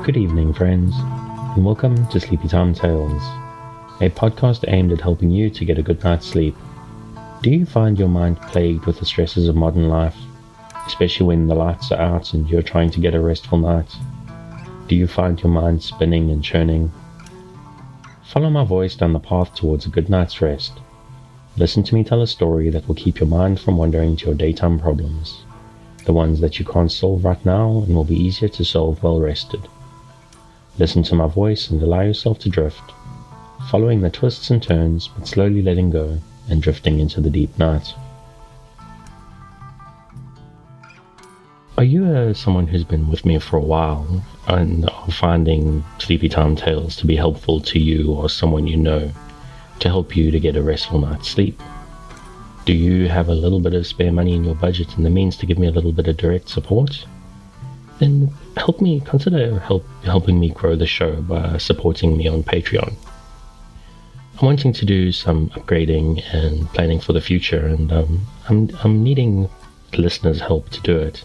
Good evening, friends, and welcome to Sleepytime Tales, a podcast aimed at helping you to get a good night's sleep. Do you find your mind plagued with the stresses of modern life, especially when the lights are out and you're trying to get a restful night? Do you find your mind spinning and churning? Follow my voice down the path towards a good night's rest. Listen to me tell a story that will keep your mind from wandering to your daytime problems, the ones that you can't solve right now and will be easier to solve well rested. Listen to my voice and allow yourself to drift, following the twists and turns but slowly letting go and drifting into the deep night. Are you someone who's been with me for a while and are finding Sleepytime Tales to be helpful to you or someone you know to help you to get a restful night's sleep? Do you have a little bit of spare money in your budget and the means to give me a little bit of direct support? Then consider helping me grow the show by supporting me on Patreon. I'm wanting to do some upgrading and planning for the future, and I'm needing listeners' help to do it.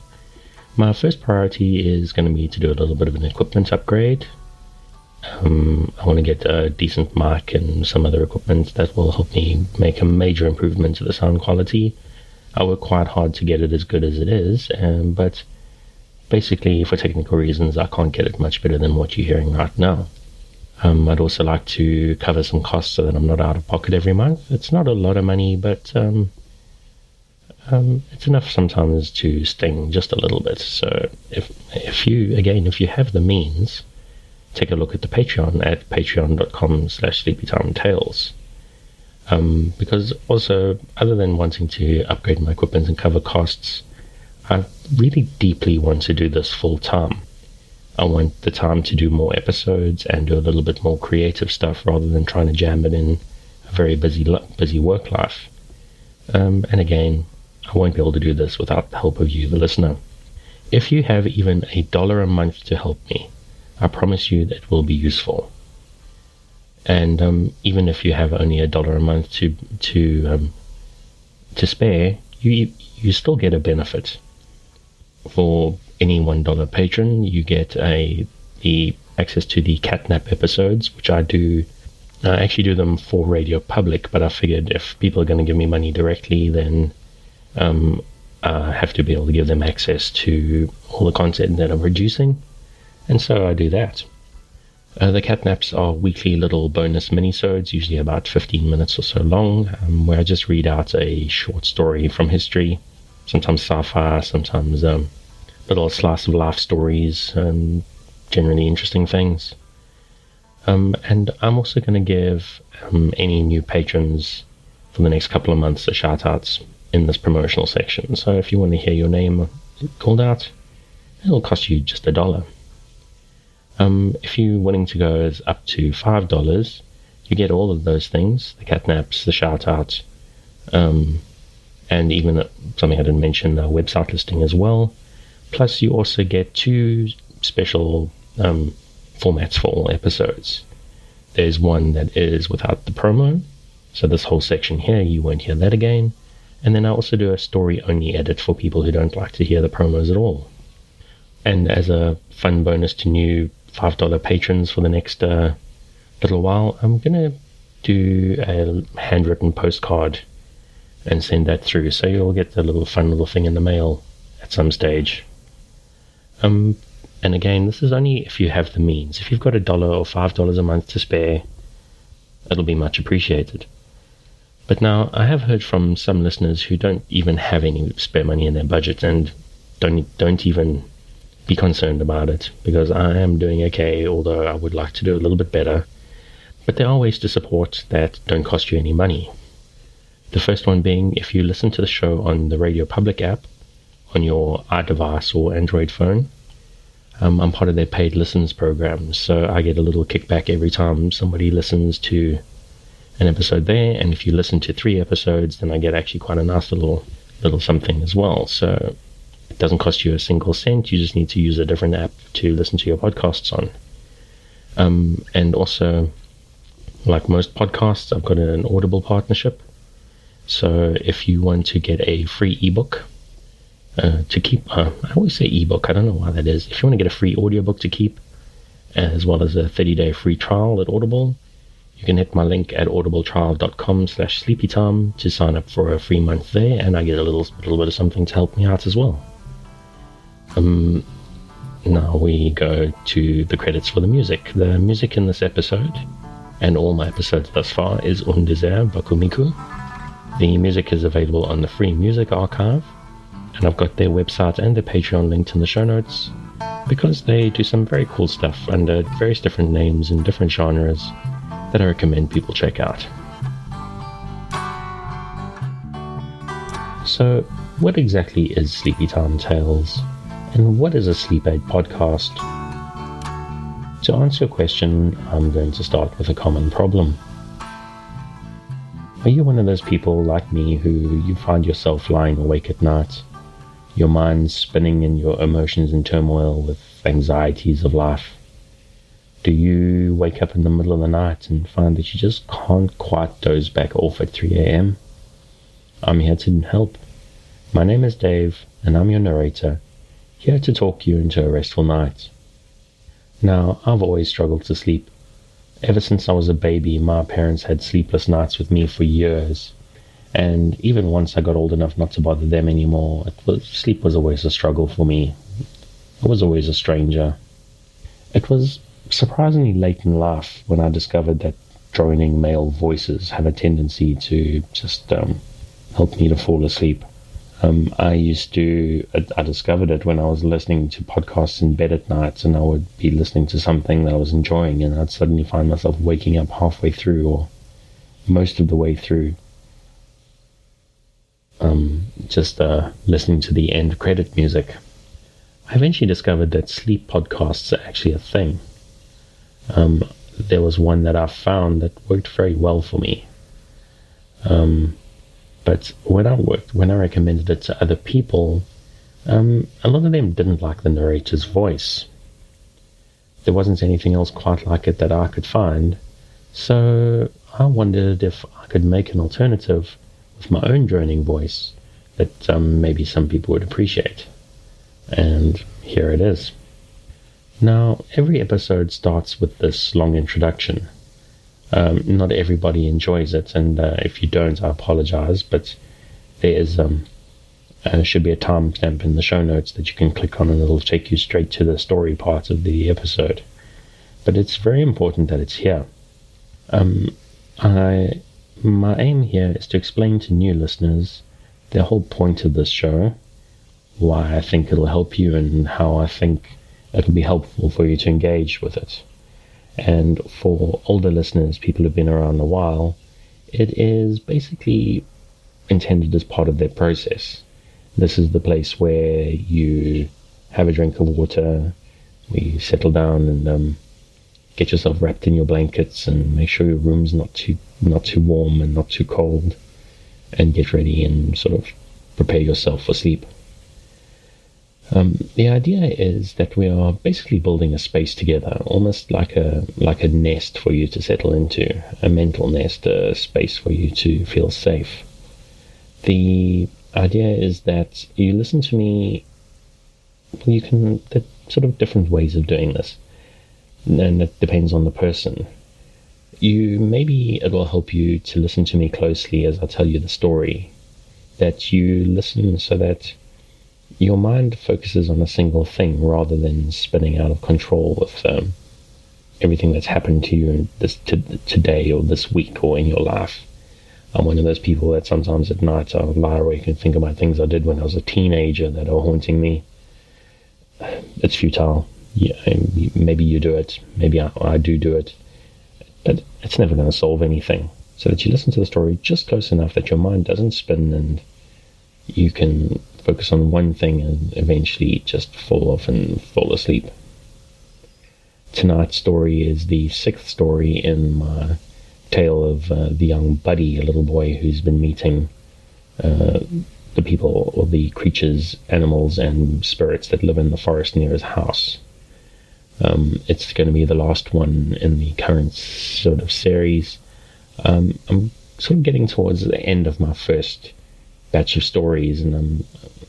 My first priority is going to be to do a little bit of an equipment upgrade. I want to get a decent mic and some other equipment that will help me make a major improvement to the sound quality. I work quite hard to get it as good as it is, but basically, for technical reasons, I can't get it much better than what you're hearing right now. I'd also like to cover some costs so that I'm not out of pocket every month. It's not a lot of money, but it's enough sometimes to sting just a little bit. So if you have the means, take a look at the Patreon at patreon.com/sleepytimetales. Because also, other than wanting to upgrade my equipment and cover costs, I really deeply want to do this full time. I want the time to do more episodes and do a little bit more creative stuff rather than trying to jam it in a very busy work life. And again, I won't be able to do this without the help of you, the listener. If you have even $1 a month to help me, I promise you that will be useful. And even if you have only $1 a month to spare, you still get a benefit. For any $1 patron, you get the access to the catnap episodes, which I actually do them for Radio Public, but I figured if people are going to give me money directly, then I have to be able to give them access to all the content that I'm producing, and so I do that. The catnaps are weekly little bonus minisodes, usually about 15 minutes or so long, where I just read out a short story from history, sometimes sci-fi, sometimes little slice of life stories, and generally interesting things. And I'm also going to give any new patrons for the next couple of months a shout-outs in this promotional section. So if you want to hear your name called out, it'll cost you just $1. If you're willing to go as up to $5, you get all of those things, the catnaps, the shout-outs, and even something I didn't mention, a website listing as well. Plus, you also get 2 special formats for all episodes. There's one that is without the promo, so this whole section here, you won't hear that again. And then I also do a story-only edit for people who don't like to hear the promos at all. And as a fun bonus to new $5 patrons for the next little while, I'm going to do a handwritten postcard and send that through, so you'll get the fun little thing in the mail at some stage. And again, this is only if you have the means. If you've got $1 or $5 a month to spare, it'll be much appreciated. But now, I have heard from some listeners who don't even have any spare money in their budget and don't even be concerned about it, because I am doing okay, although I would like to do a little bit better. But there are ways to support that don't cost you any money. The first one being, if you listen to the show on the Radio Public app, on your iDevice or Android phone, I'm part of their paid listens program, so I get a little kickback every time somebody listens to an episode there, and if you listen to 3 episodes, then I get actually quite a nice little something as well. So it doesn't cost you a single cent, you just need to use a different app to listen to your podcasts on. And also, like most podcasts, I've got an Audible partnership, so if you want to get a free ebook to keep, I always say ebook, I don't know why that is. If you want to get a free audiobook to keep, as well as a 30-day free trial at Audible. You can hit my link at audibletrial.com/sleepytime to sign up for a free month there, and I get a little bit of something to help me out as well. Now we go to the credits for the music. The music in this episode, and all my episodes thus far, is Un Désert Bakumiku. The music is available on the Free Music Archive, and I've got their website and their Patreon linked in the show notes, because they do some very cool stuff under various different names and different genres that I recommend people check out. So, what exactly is Sleepytime Tales, and what is a sleep aid podcast? To answer your question, I'm going to start with a common problem. Are you one of those people like me who you find yourself lying awake at night, your mind spinning and your emotions in turmoil with anxieties of life? Do you wake up in the middle of the night and find that you just can't quite doze back off at 3 a.m.? I'm here to help. My name is Dave, and I'm your narrator, here to talk you into a restful night. Now, I've always struggled to sleep. Ever since I was a baby, my parents had sleepless nights with me for years, and even once I got old enough not to bother them anymore, sleep was always a struggle for me. I was always a stranger. It was surprisingly late in life when I discovered that droning male voices have a tendency to just help me to fall asleep. I discovered it when I was listening to podcasts in bed at night, and I would be listening to something that I was enjoying, and I'd suddenly find myself waking up halfway through or most of the way through, just listening to the end credit music. I eventually discovered that sleep podcasts are actually a thing. There was one that I found that worked very well for me. But when I recommended it to other people, a lot of them didn't like the narrator's voice. There wasn't anything else quite like it that I could find, so I wondered if I could make an alternative with my own droning voice that maybe some people would appreciate. And here it is. Now, every episode starts with this long introduction. Not everybody enjoys it, and if you don't, I apologize, but there is should be a timestamp in the show notes that you can click on, and it'll take you straight to the story part of the episode. But it's very important that it's here. My aim here is to explain to new listeners the whole point of this show, why I think it'll help you, and how I think it'll be helpful for you to engage with it. And for older listeners, people who've been around a while, it is basically intended as part of their process. This is the place where you have a drink of water, where you settle down and get yourself wrapped in your blankets and make sure your room's not too warm and not too cold, and get ready and sort of prepare yourself for sleep. The idea is that we are basically building a space together, almost like a nest for you to settle into, a mental nest, a space for you to feel safe. The idea is that you listen to me. There's sort of different ways of doing this, and it depends on the person. Maybe it will help you to listen to me closely as I tell you the story, that you listen so that your mind focuses on a single thing rather than spinning out of control with everything that's happened to you today or this week or in your life. I'm one of those people that sometimes at night I'll lie awake and think about things I did when I was a teenager that are haunting me. It's futile. Yeah, maybe you do it. Maybe I do it. But it's never going to solve anything. So that you listen to the story just close enough that your mind doesn't spin and you can focus on one thing and eventually just fall off and fall asleep. Tonight's story is the 6th story in my tale of the young Buddy, a little boy who's been meeting the people or the creatures, animals and spirits that live in the forest near his house. It's going to be the last one in the current sort of series. I'm sort of getting towards the end of my first batch of stories, and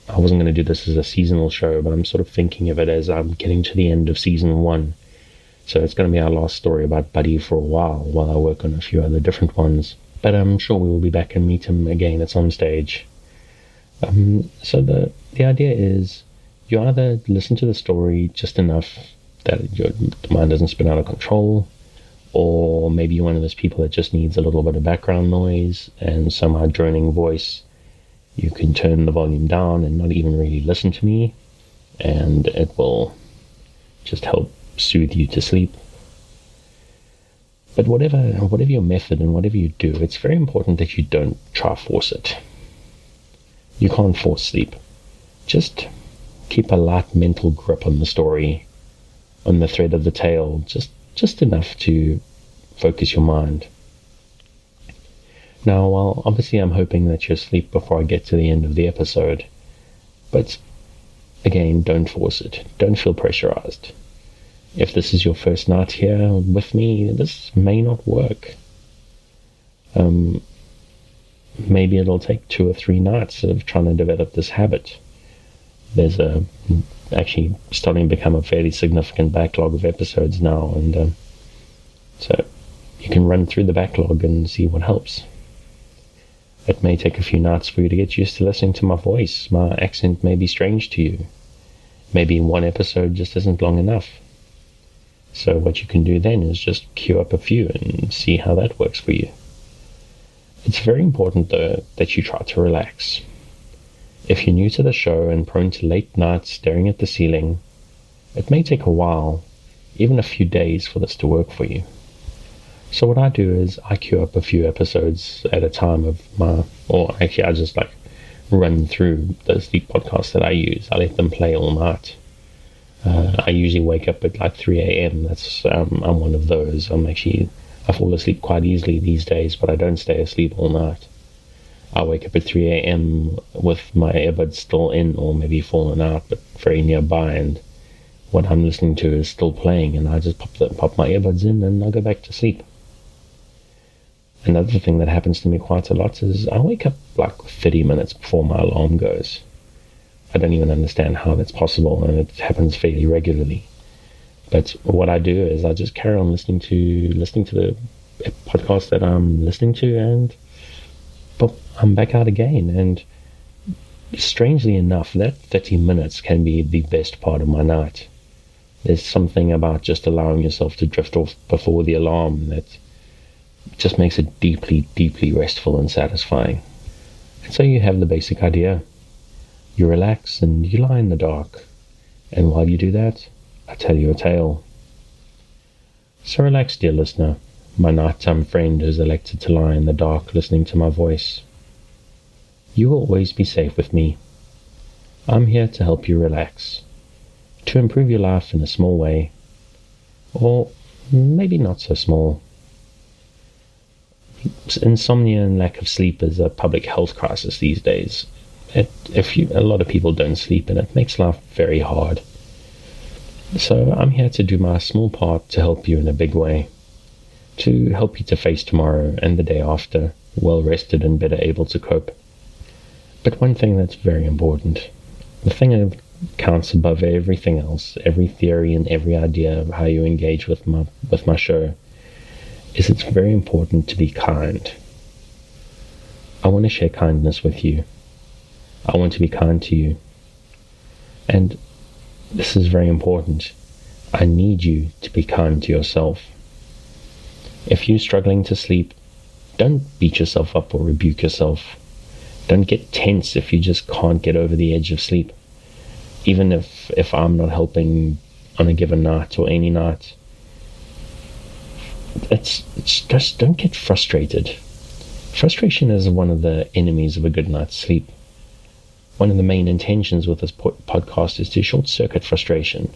I wasn't going to do this as a seasonal show, but I'm sort of thinking of it as I'm getting to the end of season 1. So it's going to be our last story about Buddy for a while I work on a few other different ones. But I'm sure we will be back and meet him again at some stage. So the idea is you either listen to the story just enough that your mind doesn't spin out of control, or maybe you're one of those people that just needs a little bit of background noise, and so my droning voice, you can turn the volume down and not even really listen to me, and it will just help soothe you to sleep. But whatever your method and whatever you do, it's very important that you don't try to force it. You can't force sleep. Just keep a light mental grip on the story, on the thread of the tale, just enough to focus your mind. Now, well, obviously I'm hoping that you're asleep before I get to the end of the episode, but again, don't force it. Don't feel pressurized. If this is your first night here with me, this may not work. Maybe it'll take 2 or 3 nights of trying to develop this habit. There's actually starting to become a fairly significant backlog of episodes now, and so you can run through the backlog and see what helps. It may take a few nights for you to get used to listening to my voice. My accent may be strange to you. Maybe one episode just isn't long enough. So what you can do then is just queue up a few and see how that works for you. It's very important, though, that you try to relax. If you're new to the show and prone to late nights staring at the ceiling, it may take a while, even a few days, for this to work for you. So what I do is I queue up a few episodes at a time I just run through the sleep podcasts that I use. I let them play all night. I usually wake up at 3 a.m. I'm one of those. I fall asleep quite easily these days, but I don't stay asleep all night. I wake up at 3 a.m. with my earbuds still in, or maybe fallen out, but very nearby, and what I'm listening to is still playing, and I just pop my earbuds in and I go back to sleep. Another thing that happens to me quite a lot is I wake up 30 minutes before my alarm goes. I don't even understand how that's possible, and it happens fairly regularly. But what I do is I just carry on listening to the podcast that I'm listening to, and I'm back out again. And strangely enough, that 30 minutes can be the best part of my night. There's something about just allowing yourself to drift off before the alarm that just makes it deeply, deeply restful and satisfying. And so you have the basic idea. You relax and you lie in the dark. And while you do that, I tell you a tale. So relax, dear listener, my nighttime friend who's elected to lie in the dark listening to my voice. You will always be safe with me. I'm here to help you relax, to improve your life in a small way, or maybe not so small. Insomnia and lack of sleep is a public health crisis these days. A lot of people don't sleep, and it makes life very hard. So I'm here to do my small part to help you in a big way, to help you to face tomorrow and the day after, well rested and better able to cope. But one thing that's very important, the thing that counts above everything else, every theory and every idea of how you engage with my show, is it's very important to be kind. I want to share kindness with you. I want to be kind to you. And this is very important. I need you to be kind to yourself. If you're struggling to sleep, don't beat yourself up or rebuke yourself. Don't get tense if you just can't get over the edge of sleep. Even if I'm not helping on a given night or any night. It's just don't get frustrated. Frustration is one of the enemies of a good night's sleep. One of the main intentions with this podcast is to short-circuit frustration.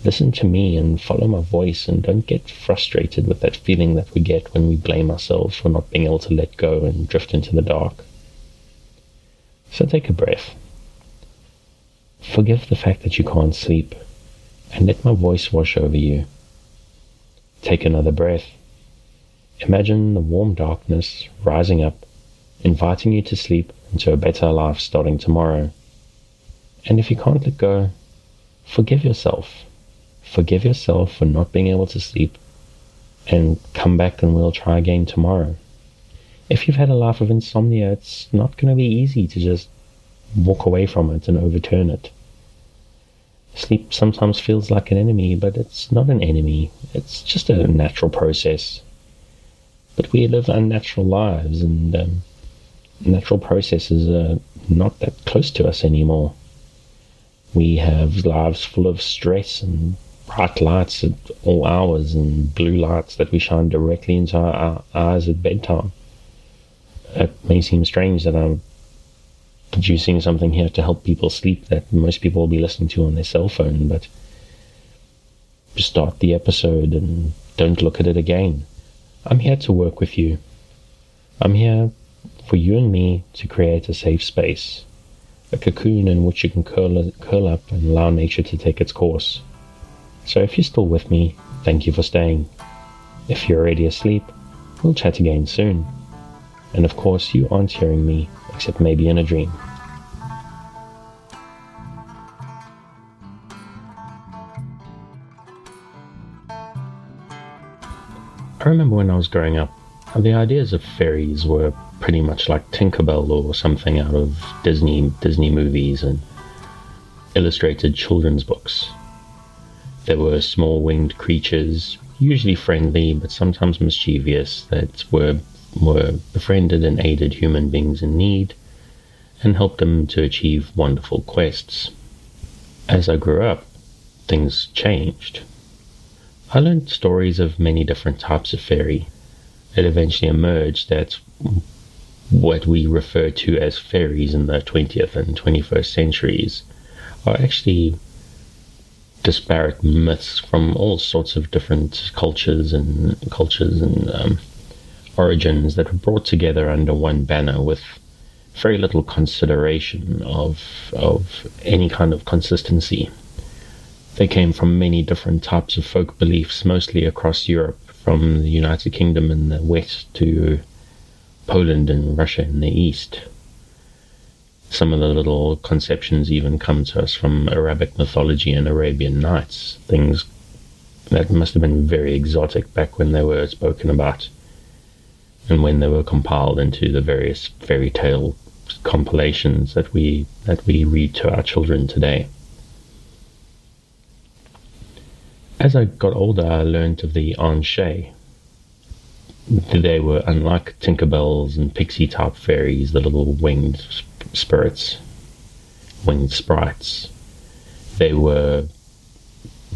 Listen to me and follow my voice, and don't get frustrated with that feeling that we get when we blame ourselves for not being able to let go and drift into the dark. So take a breath. Forgive the fact that you can't sleep, and let my voice wash over you. Take another breath. Imagine the warm darkness rising up, inviting you to sleep into a better life starting tomorrow. And if you can't let go, forgive yourself. Forgive yourself for not being able to sleep, and come back and we'll try again tomorrow. If you've had a life of insomnia, it's not going to be easy to just walk away from it and overturn it. Sleep sometimes feels like an enemy, but it's not an enemy. It's just a natural process. But we live unnatural lives, and natural processes are not that close to us anymore. We have lives full of stress and bright lights at all hours and blue lights that we shine directly into our eyes at bedtime. It may seem strange that I'm producing something here to help people sleep that most people will be listening to on their cell phone, but start the episode and don't look at it again. I'm here to work with you. I'm here for you and me to create a safe space, a cocoon in which you can curl up and allow nature to take its course. So if you're still with me, thank you for staying. If you're already asleep, we'll chat again soon. And of course, you aren't hearing me, except maybe in a dream. I remember when I was growing up, the ideas of fairies were pretty much like Tinkerbell or something out of Disney movies and illustrated children's books. There were small winged creatures, usually friendly but sometimes mischievous, that were befriended and aided human beings in need and helped them to achieve wonderful quests. As I grew up, things changed. I learned stories of many different types of fairy. It eventually emerged that what we refer to as fairies in the 20th and 21st centuries are actually disparate myths from all sorts of different cultures and origins that were brought together under one banner with very little consideration of any kind of consistency. They came from many different types of folk beliefs, mostly across Europe, from the United Kingdom in the west to Poland and Russia in the east. Some of the little conceptions even come to us from Arabic mythology and Arabian Nights, things that must have been very exotic back when they were spoken about and when they were compiled into the various fairy tale compilations that we read to our children today. As I got older, I learned of the Anchet. They were unlike Tinkerbells and pixie-type fairies, the little winged spirits, winged sprites. They were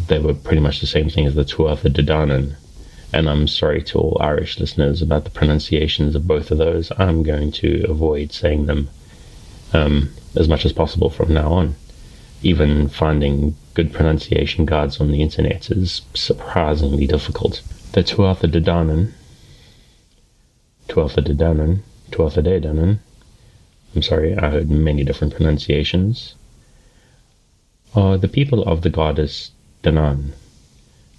pretty much the same thing as the Tuatha De Danann. And I'm sorry to all Irish listeners about the pronunciations of both of those. I'm going to avoid saying them as much as possible from now on. Even finding good pronunciation guides on the internet is surprisingly difficult. The Tuatha De Danann, I'm sorry, I heard many different pronunciations, are the people of the goddess Danann,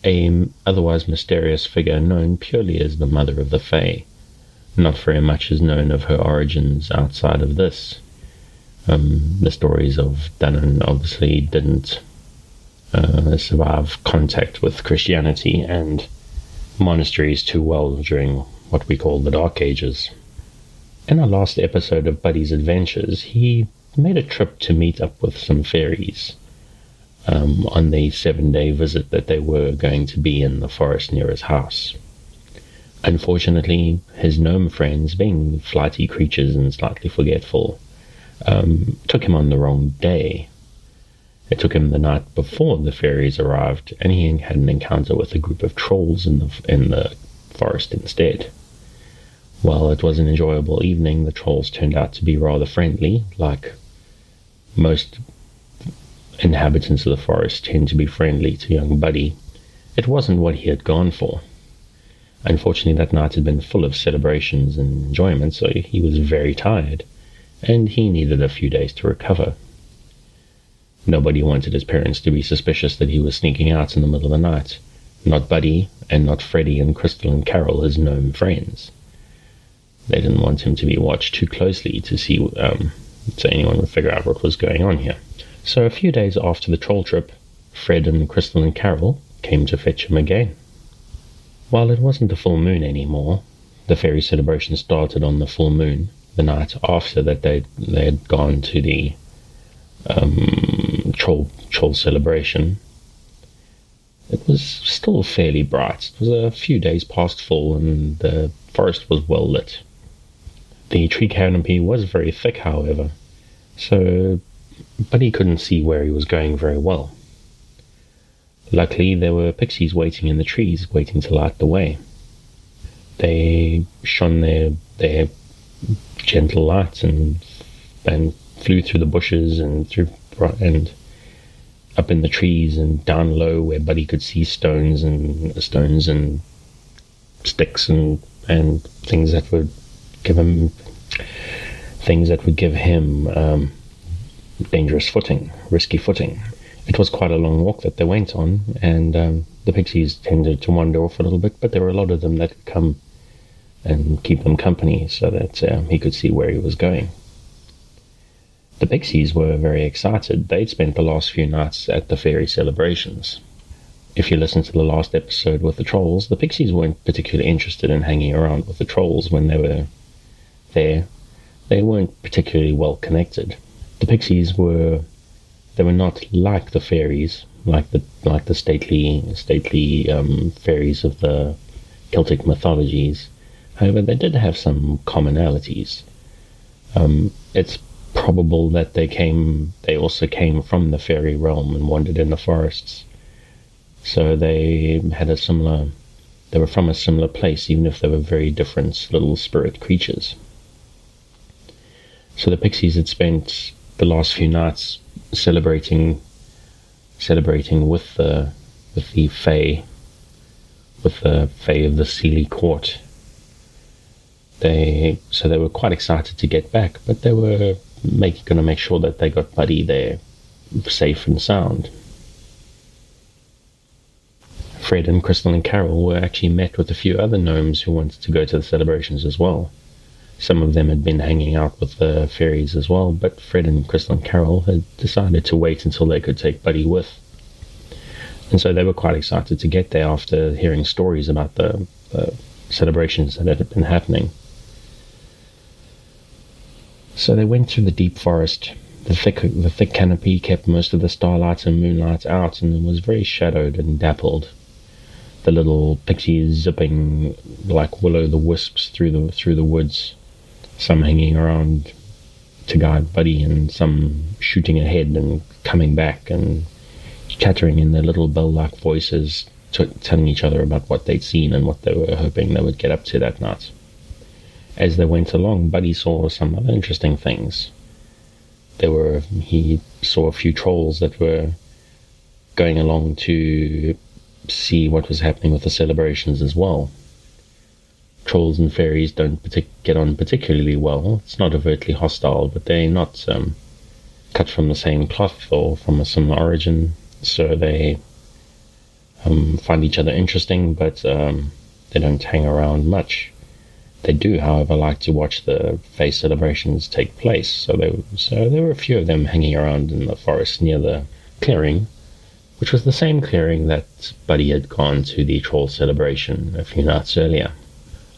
a otherwise mysterious figure known purely as the mother of the Fae. Not very much is known of her origins outside of this. The stories of Danann obviously didn't survive contact with Christianity and monasteries too well during what we call the Dark Ages. In our last episode of Buddy's Adventures, he made a trip to meet up with some fairies on the 7-day visit that they were going to be in the forest near his house. Unfortunately, his gnome friends, being flighty creatures and slightly forgetful, took him on the wrong day. It took him the night before the fairies arrived, and he had an encounter with a group of trolls in the forest instead. While it was an enjoyable evening, the trolls turned out to be rather friendly. Like most inhabitants of the forest tend to be friendly to young Buddy, it wasn't what he had gone for. Unfortunately, that night had been full of celebrations and enjoyment, so he was very tired, and he needed a few days to recover. Nobody wanted his parents to be suspicious that he was sneaking out in the middle of the night. Not Buddy, and not Freddie and Crystal and Carol, his gnome friends. They didn't want him to be watched too closely to see, so anyone would figure out what was going on here. So a few days after the troll trip, Fred and Crystal and Carol came to fetch him again. While it wasn't the full moon anymore, the fairy celebration started on the full moon, the night after that they had gone to the troll celebration. It was still fairly bright. It was a few days past full, and the forest was well lit. The tree canopy was very thick, however, but he couldn't see where he was going very well. Luckily, there were pixies waiting in the trees, waiting to light the way. They shone their gentle lights and flew through the bushes and up in the trees and down low where Buddy could see stones and sticks and things that would give him dangerous footing, risky footing. It was quite a long walk that they went on, and the pixies tended to wander off a little bit, but there were a lot of them that could come and keep them company so that he could see where he was going. The pixies were very excited. They'd spent the last few nights at the fairy celebrations. If you listen to the last episode with the trolls, the pixies weren't particularly interested in hanging around with the trolls when they were there. They weren't particularly well connected. The pixies were not like the fairies, like the stately fairies of the Celtic mythologies. However, they did have some commonalities. It's probable that they also came from the fairy realm and wandered in the forests. So they were from a similar place, even if they were very different little spirit creatures. So the pixies had spent the last few nights celebrating with the fae of the Sealy court. So they were quite excited to get back, but they were going to make sure that they got Buddy there safe and sound. Fred and Crystal and Carol were actually met with a few other gnomes who wanted to go to the celebrations as well. Some of them had been hanging out with the fairies as well, but Fred and Crystal and Carol had decided to wait until they could take Buddy with. And so they were quite excited to get there after hearing stories about the celebrations that had been happening. So they went through the deep forest. The thick canopy kept most of the starlight and moonlight out, and it was very shadowed and dappled. The little pixies zipping like will-o'-the-wisps through the woods, some hanging around to guide Buddy, and some shooting ahead and coming back and chattering in their little bell-like voices, telling each other about what they'd seen and what they were hoping they would get up to that night. As they went along, Buddy saw some other interesting things. He saw a few trolls that were going along to see what was happening with the celebrations as well. Trolls and fairies don't get on particularly well. It's not overtly hostile, but they're not cut from the same cloth or from a similar origin, so they find each other interesting, but they don't hang around much. They do, however, like to watch the Fae celebrations take place, so there were a few of them hanging around in the forest near the clearing, which was the same clearing that Buddy had gone to the troll celebration a few nights earlier.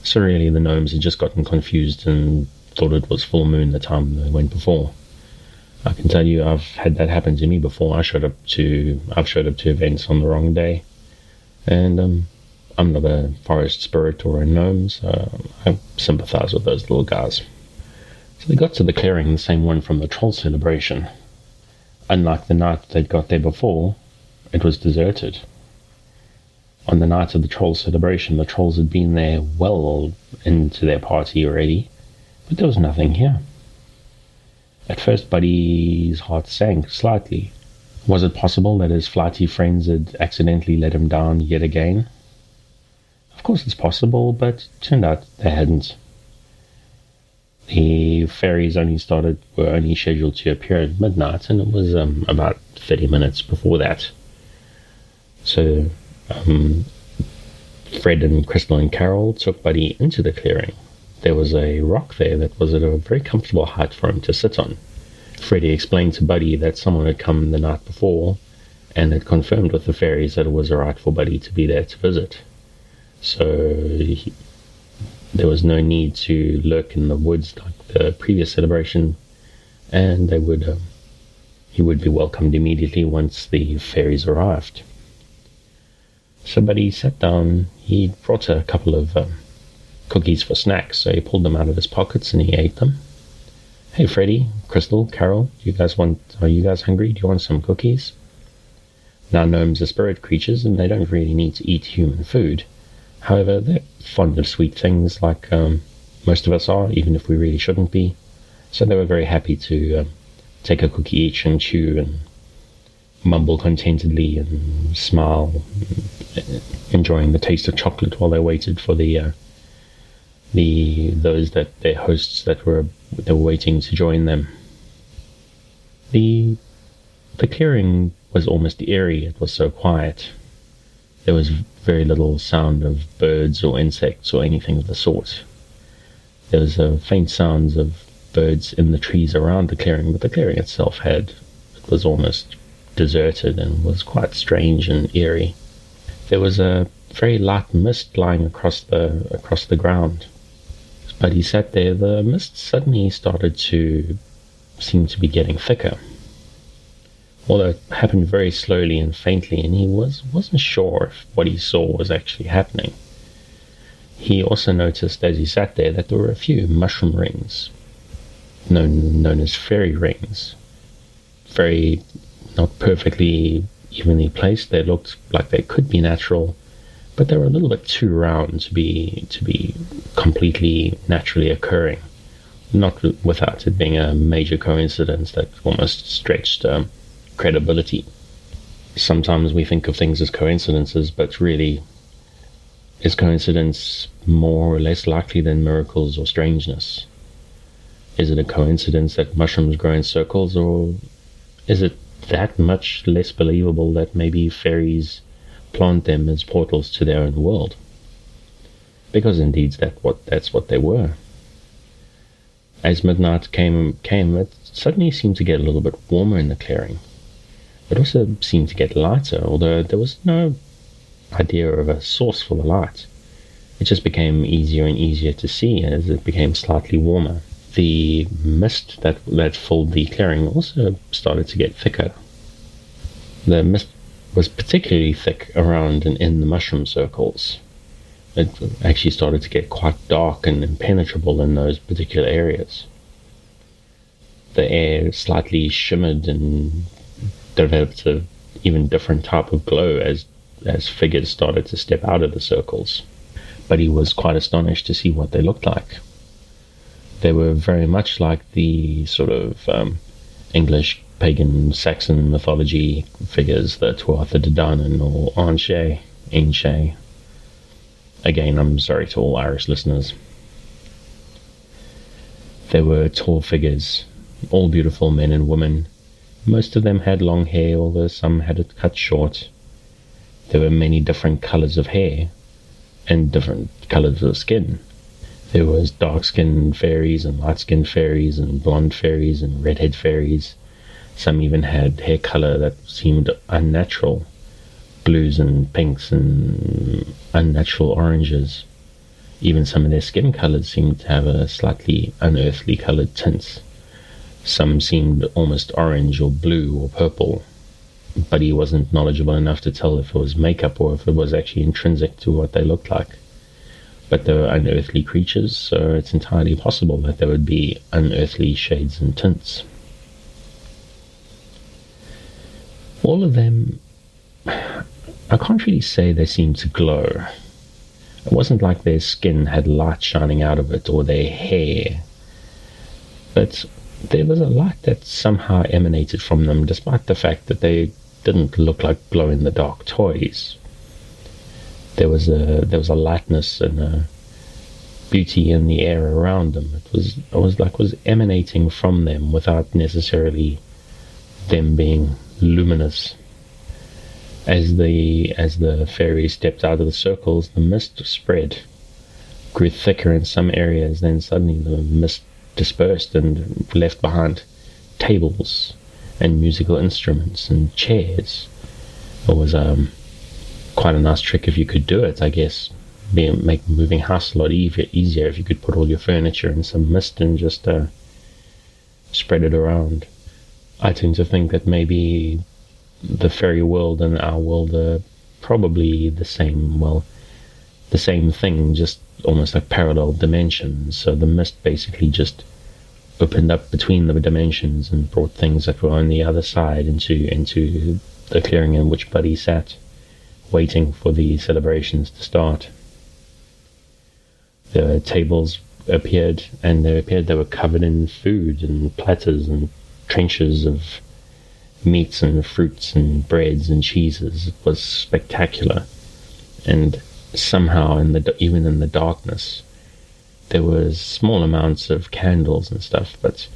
So really the gnomes had just gotten confused and thought it was full moon the time they went before. I can tell you I've had that happen to me before. I've showed up to events on the wrong day, and I'm not a forest spirit or a gnome, so I sympathize with those little guys. So they got to the clearing, the same one from the troll celebration. Unlike the night they'd got there before, it was deserted. On the night of the troll celebration, the trolls had been there well into their party already, but there was nothing here. At first, Buddy's heart sank slightly. Was it possible that his flighty friends had accidentally let him down yet again? Of course it's possible, but it turned out they hadn't. The fairies were only scheduled to appear at midnight, and it was about 30 minutes before that. So Fred and Crystal and Carol took Buddy into the clearing. There was a rock there that was at a very comfortable height for him to sit on. Freddie explained to Buddy that someone had come the night before and it confirmed with the fairies that it was alright for Buddy to be there to visit. So there was no need to lurk in the woods like the previous celebration, and he would be welcomed immediately once the fairies arrived. So Buddy sat down. He brought a couple of cookies for snacks, so he pulled them out of his pockets and he ate them. Hey Freddie, Crystal, Carol, are you guys hungry? Do you want some cookies? Now gnomes are spirit creatures and they don't really need to eat human food. However, they're fond of sweet things like most of us are, even if we really shouldn't be. So they were very happy to take a cookie each and chew and mumble contentedly and smile, enjoying the taste of chocolate while they waited for their hosts that were waiting to join them. The clearing was almost eerie. It was so quiet. There was very little sound of birds or insects or anything of the sort. There was faint sounds of birds in the trees around the clearing, but the clearing itself was almost deserted and was quite strange and eerie. There was a very light mist lying across the ground. But he sat there, the mist suddenly started to seem to be getting thicker. Although it happened very slowly and faintly, and he wasn't sure if what he saw was actually happening. He also noticed as he sat there that there were a few mushroom rings, known as fairy rings. Very not perfectly evenly placed. They looked like they could be natural, but they were a little bit too round to be completely naturally occurring. Not without it being a major coincidence that almost stretched credibility. Sometimes we think of things as coincidences, but really, is coincidence more or less likely than miracles or strangeness? Is it a coincidence that mushrooms grow in circles, or is it that much less believable that maybe fairies plant them as portals to their own world? Because indeed that's what they were. As midnight came, it suddenly seemed to get a little bit warmer in the clearing. It also seemed to get lighter, although there was no idea of a source for the light. It just became easier and easier to see as it became slightly warmer. The mist that filled the clearing also started to get thicker. The mist was particularly thick around and in the mushroom circles. It actually started to get quite dark and impenetrable in those particular areas. The air slightly shimmered and developed an even different type of glow as figures started to step out of the circles. But he was quite astonished to see what they looked like. They were very much like the sort of English pagan Saxon mythology figures, the Tuatha De Danann or Ainche. Again, I'm sorry to all Irish listeners. They were tall figures, all beautiful men and women. Most of them had long hair, although some had it cut short. There were many different colors of hair and different colors of skin. There was dark-skinned fairies and light-skinned fairies and blonde fairies and redhead fairies. Some even had hair color that seemed unnatural, blues and pinks and unnatural oranges. Even some of their skin colors seemed to have a slightly unearthly colored tints. Some seemed almost orange or blue or purple, but he wasn't knowledgeable enough to tell if it was makeup or if it was actually intrinsic to what they looked like. But they were unearthly creatures, so it's entirely possible that there would be unearthly shades and tints. All of them, I can't really say they seemed to glow. It wasn't like their skin had light shining out of it or their hair, but there was a light that somehow emanated from them, despite the fact that they didn't look like glow-in-the-dark toys. There was a lightness and a beauty in the air around them. It was emanating from them without necessarily them being luminous. As the fairies stepped out of the circles, the mist spread, grew thicker in some areas, then suddenly the mist dispersed and left behind tables and musical instruments and chairs It was quite a nice trick if you could do it, I guess. Make moving house a lot easier if you could put all your furniture in some mist and just spread it around. I tend to think that maybe the fairy world and our world are probably the same thing, just almost like parallel dimensions. So the mist basically just opened up between the dimensions and brought things that were on the other side into the clearing in which Buddy sat, waiting for the celebrations to start. The tables appeared, and they were covered in food and platters and trenches of meats and fruits and breads and cheeses. It was spectacular. And somehow, even in the darkness, there was small amounts of candles and stuff, but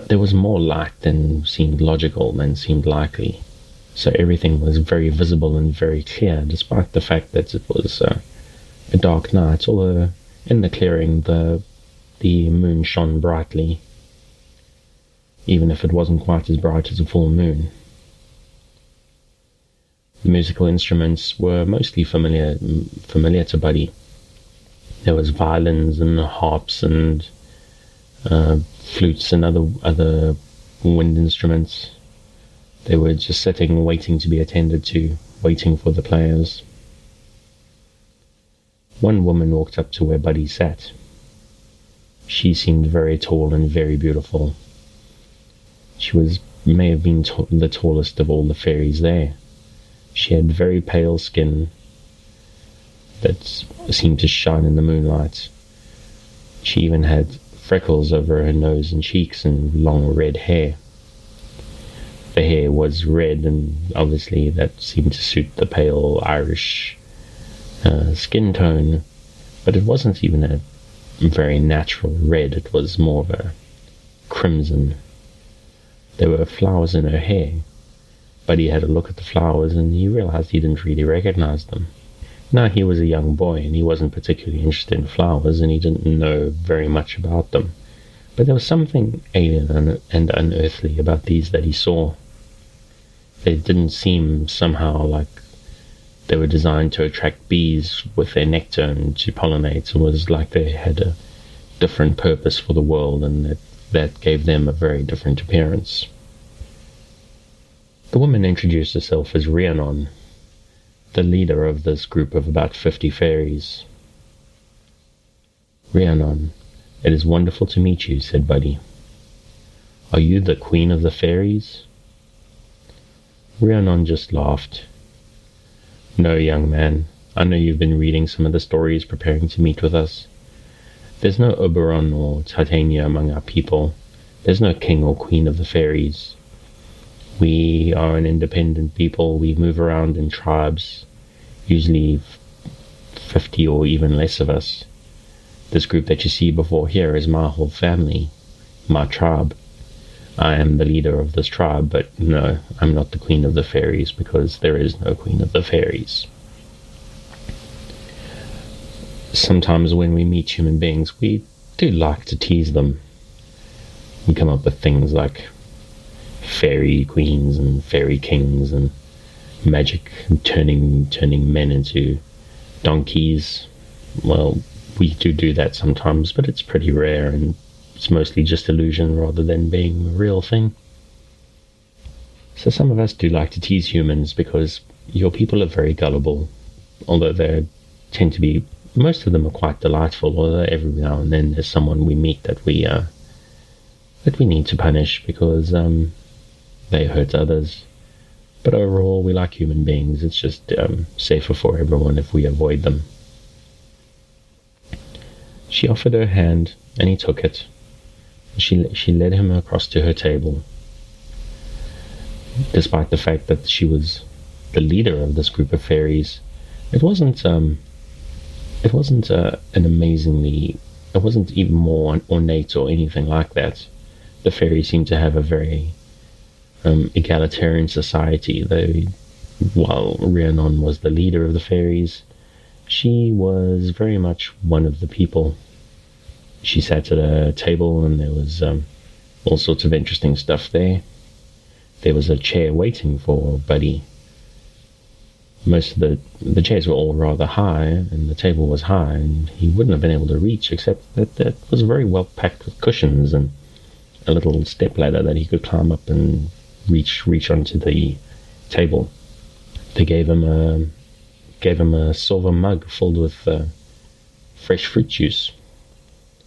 there was more light than seemed logical, than seemed likely. So everything was very visible and very clear, despite the fact that it was a dark night. Although in the clearing the moon shone brightly, even if it wasn't quite as bright as a full moon. The musical instruments were mostly familiar to Buddy. There was violins and harps and flutes and other wind instruments. They were just sitting, waiting to be attended to, waiting for the players. One woman walked up to where Buddy sat. She seemed very tall and very beautiful. She may have been the tallest of all the fairies there. She had very pale skin that seemed to shine in the moonlight. She even had freckles over her nose and cheeks and long red hair. The hair was red, and obviously that seemed to suit the pale Irish skin tone, but it wasn't even a very natural red. It was more of a crimson. There were flowers in her hair, but he had a look at the flowers and he realized he didn't really recognize them. Now, he was a young boy and he wasn't particularly interested in flowers and he didn't know very much about them, but there was something alien and unearthly about these that he saw. They didn't seem somehow like they were designed to attract bees with their nectar and to pollinate. It was like they had a different purpose for the world, and that gave them a very different appearance. The woman introduced herself as Rhiannon, the leader of this group of about 50 fairies. "Rhiannon, it is wonderful to meet you," said Buddy. "Are you the queen of the fairies?" Rhiannon just laughed. "No, young man. I know you've been reading some of the stories preparing to meet with us. There's no Oberon or Titania among our people. There's no king or queen of the fairies. We are an independent people. We move around in tribes, usually 50 or even less of us. This group that you see before here is my whole family, my tribe. I am the leader of this tribe, but no, I'm not the queen of the fairies, because there is no queen of the fairies. Sometimes when we meet human beings, we do like to tease them. We come up with things like fairy queens and fairy kings and magic turning men into donkeys. Well, we do that sometimes, but it's pretty rare, and it's mostly just illusion rather than being a real thing. So some of us do like to tease humans because your people are very gullible, although they tend to be, most of them are quite delightful, although every now and then there's someone we meet that we need to punish because they hurt others. But overall, we like human beings. It's just safer for everyone if we avoid them. She offered her hand, and he took it. She led him across to her table. Despite the fact that she was the leader of this group of fairies, it wasn't even more ornate or anything like that. The fairies seemed to have a very egalitarian society. While Rhiannon was the leader of the fairies, she was very much one of the people. She sat at a table and there was all sorts of interesting stuff there. There was a chair waiting for Buddy, Most of the chairs were all rather high, and the table was high, and he wouldn't have been able to reach, except that it was very well packed with cushions and a little step ladder that he could climb up and reach onto the table. They gave him a silver mug filled with fresh fruit juice.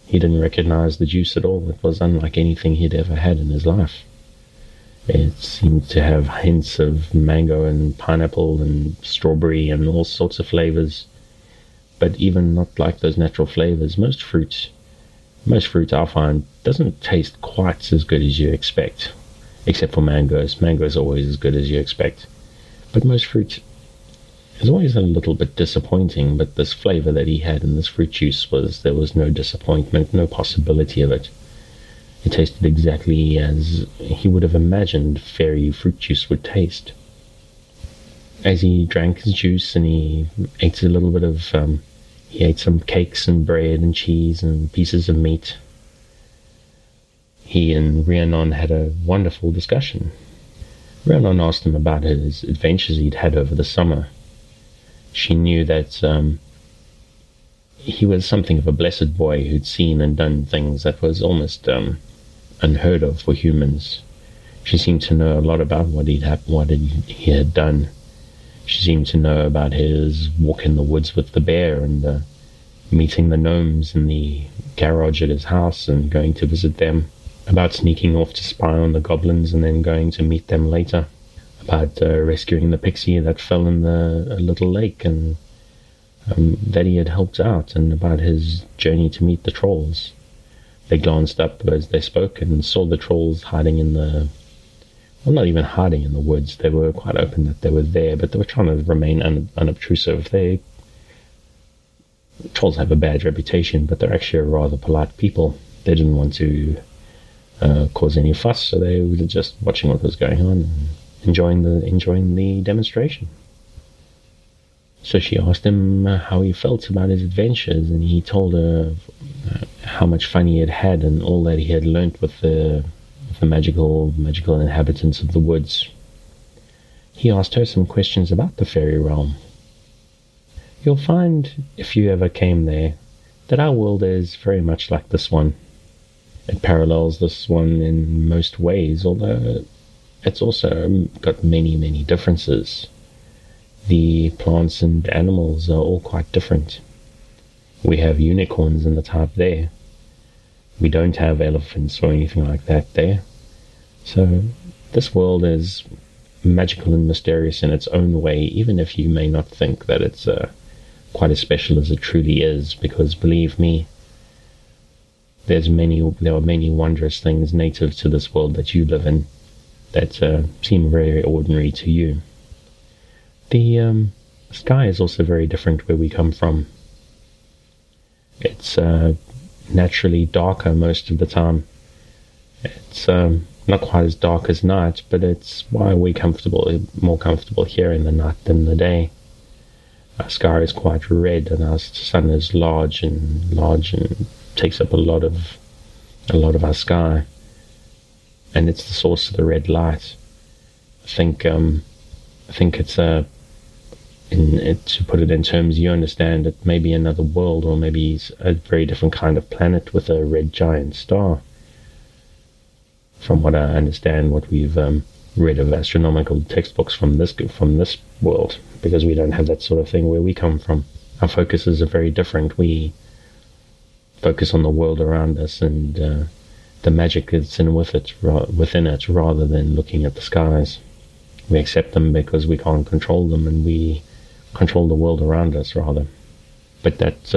He didn't recognize the juice at all. It was unlike anything he'd ever had in his life. It seemed to have hints of mango and pineapple and strawberry and all sorts of flavors, but even not like those natural flavors. Most fruit I find doesn't taste quite as good as you expect, except for mangoes. Mango is always as good as you expect, but most fruit is always a little bit disappointing. But this flavor that he had in this fruit juice there was no disappointment, no possibility of it. It tasted exactly as he would have imagined fairy fruit juice would taste. As he drank his juice and he ate a little bit of, he ate some cakes and bread and cheese and pieces of meat, he and Rhiannon had a wonderful discussion. Rhiannon asked him about his adventures he'd had over the summer. She knew that he was something of a blessed boy who'd seen and done things that was almost unheard of for humans. She seemed to know a lot about what he had done. She seemed to know about his walk in the woods with the bear and meeting the gnomes in the garage at his house and going to visit them, about sneaking off to spy on the goblins and then going to meet them later, about rescuing the pixie that fell in the little lake and that he had helped out, and about his journey to meet the trolls. They glanced up as they spoke and saw the trolls hiding in the... Well, not even hiding in the woods. They were quite open that they were there, but they were trying to remain unobtrusive. Trolls have a bad reputation, but they're actually a rather polite people. They didn't want to cause any fuss, so they were just watching what was going on and enjoying the demonstration. So she asked him how he felt about his adventures, and he told her how much fun he had had and all that he had learnt with the magical inhabitants of the woods. He asked her some questions about the fairy realm. You'll find, if you ever came there, that our world is very much like this one. It parallels this one in most ways, although it's also got many, many differences. The plants and animals are all quite different. We have unicorns in the type there. We don't have elephants or anything like that there. So this world is magical and mysterious in its own way, even if you may not think that it's quite as special as it truly is, because believe me, there are many wondrous things native to this world that you live in that seem very ordinary to you. The sky is also very different where we come from. It's naturally darker most of the time. It's not quite as dark as night, but it's why we're more comfortable here in the night than the day. Our sky is quite red, and our sun is large and takes up a lot of our sky, and it's the source of the red light. I think it's to put it in terms you understand, it may be another world, or maybe a very different kind of planet with a red giant star. From what I understand, what we've read of astronomical textbooks from this world, because we don't have that sort of thing where we come from. Our focuses are very different. We focus on the world around us and the magic that's within it, rather than looking at the skies. We accept them because we can't control them, and we control the world around us rather. But that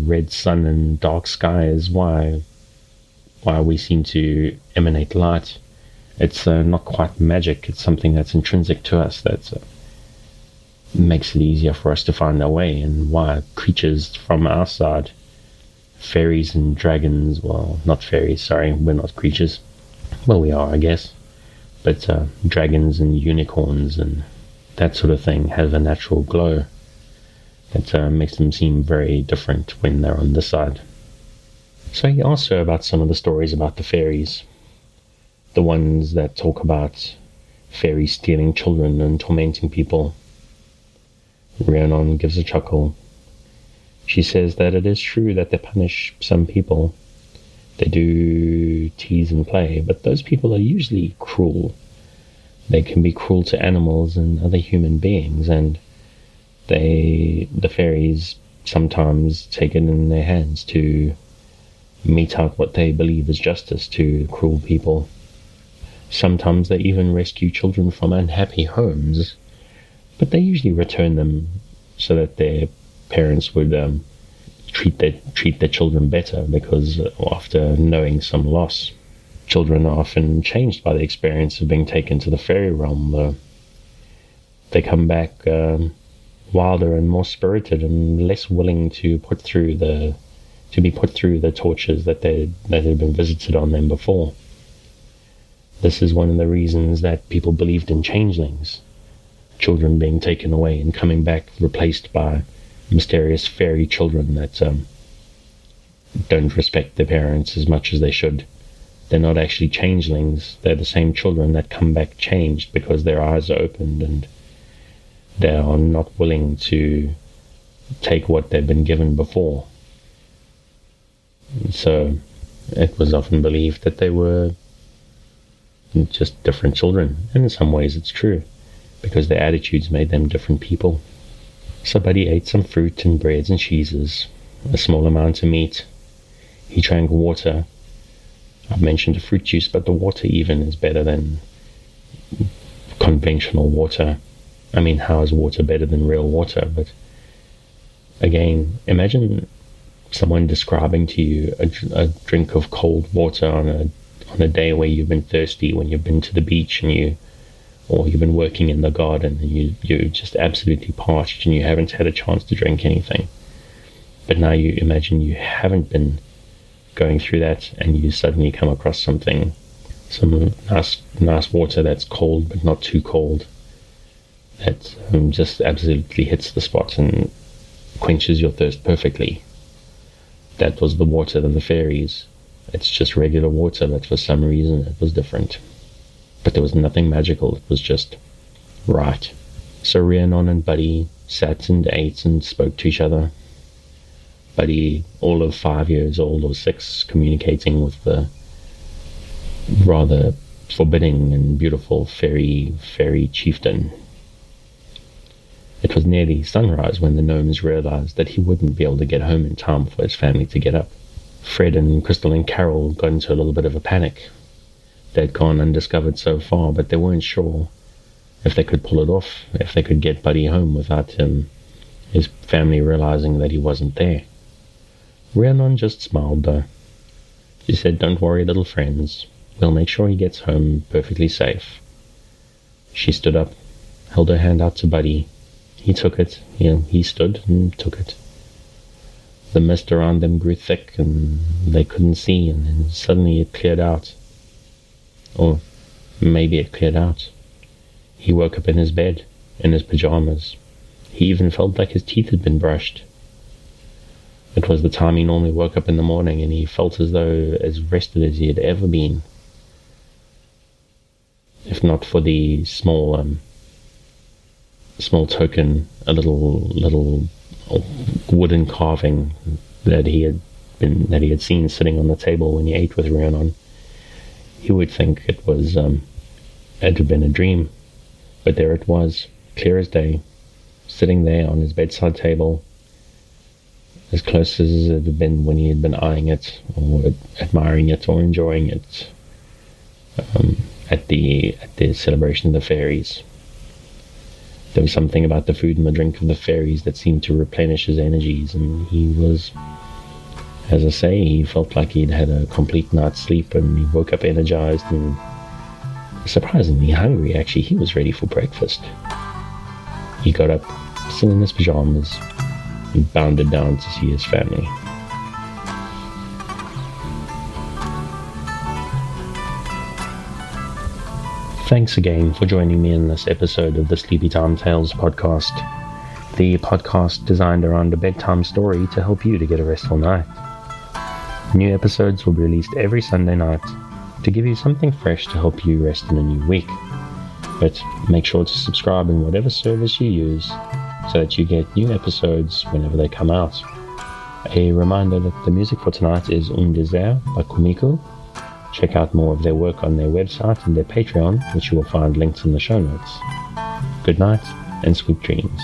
red sun and dark sky is why we seem to emanate light. It's not quite magic. It's something that's intrinsic to us that makes it easier for us to find our way, and why creatures from our side, fairies and dragons, well, not fairies, sorry, we're not creatures. Well, we are, I guess. But dragons and unicorns and that sort of thing have a natural glow that makes them seem very different when they're on this side. So he asked her about some of the stories about the fairies, the ones that talk about fairies stealing children and tormenting people. Rhiannon gives a chuckle. She says that it is true that they punish some people. They do tease and play, but those people are usually cruel. They can be cruel to animals and other human beings, and the fairies sometimes take it in their hands to mete out what they believe is justice to cruel people. Sometimes they even rescue children from unhappy homes, but they usually return them so that their parents would treat their children better, because after knowing some loss, children are often changed by the experience of being taken to the fairy realm, though. They come back wilder and more spirited and less willing to be put through the tortures that had been visited on them before. This is one of the reasons that people believed in changelings, children being taken away and coming back replaced by mysterious fairy children that don't respect their parents as much as they should. They're not actually changelings. They're the same children that come back changed because their eyes are opened and they are not willing to take what they've been given before. So it was often believed that they were just different children, and in some ways it's true, because their attitudes made them different people. So Buddy ate some fruit and breads and cheeses, a small amount of meat. He drank water. I've mentioned the fruit juice, but the water even is better than conventional water. I mean, how is water better than real water? But again, imagine someone describing to you a drink of cold water on a day where you've been thirsty, when you've been to the beach or you've been working in the garden and you're just absolutely parched and you haven't had a chance to drink anything. But now you imagine you haven't been going through that and you suddenly come across some nice water that's cold but not too cold, that just absolutely hits the spot and quenches your thirst perfectly. That was the water of the fairies. It's just regular water, but for some reason it was different. But there was nothing magical, it was just right. So Rhiannon and Buddy sat and ate and spoke to each other. Buddy, all of 5 years old or 6, communicating with the rather forbidding and beautiful fairy chieftain. It was nearly sunrise when the gnomes realized that he wouldn't be able to get home in time for his family to get up. Fred and Crystal and Carol got into a little bit of a panic. They'd gone undiscovered so far, but they weren't sure if they could pull it off, if they could get Buddy home without his family realizing that he wasn't there. Rhiannon just smiled though. She said, "Don't worry, little friends. We'll make sure he gets home perfectly safe." She stood up, held her hand out to Buddy. He took it. He stood and took it. The mist around them grew thick and they couldn't see, and then suddenly it cleared out. Or maybe it cleared out. He woke up in his bed, in his pajamas. He even felt like his teeth had been brushed. It was the time he normally woke up in the morning, and he felt as though as rested as he had ever been. If not for the small token, a little wooden carving that he had seen sitting on the table when he ate with Rhiannon, he would think it had been a dream. But there it was, clear as day, sitting there on his bedside table, as close as it had been when he had been eyeing it, or admiring it, or enjoying it at the celebration of the fairies. There was something about the food and the drink of the fairies that seemed to replenish his energies, and he was, as I say, he felt like he'd had a complete night's sleep, and he woke up energized and surprisingly hungry. Actually, he was ready for breakfast. He got up, still in his pajamas, and bounded down to see his family. Thanks again for joining me in this episode of the Sleepytime Tales podcast, the podcast designed around a bedtime story to help you to get a restful night. New episodes will be released every Sunday night to give you something fresh to help you rest in a new week. But make sure to subscribe in whatever service you use so that you get new episodes whenever they come out. A reminder that the music for tonight is Un Désert by Kumiko. Check out more of their work on their website and their Patreon, which you will find linked in the show notes. Good night and sweet dreams.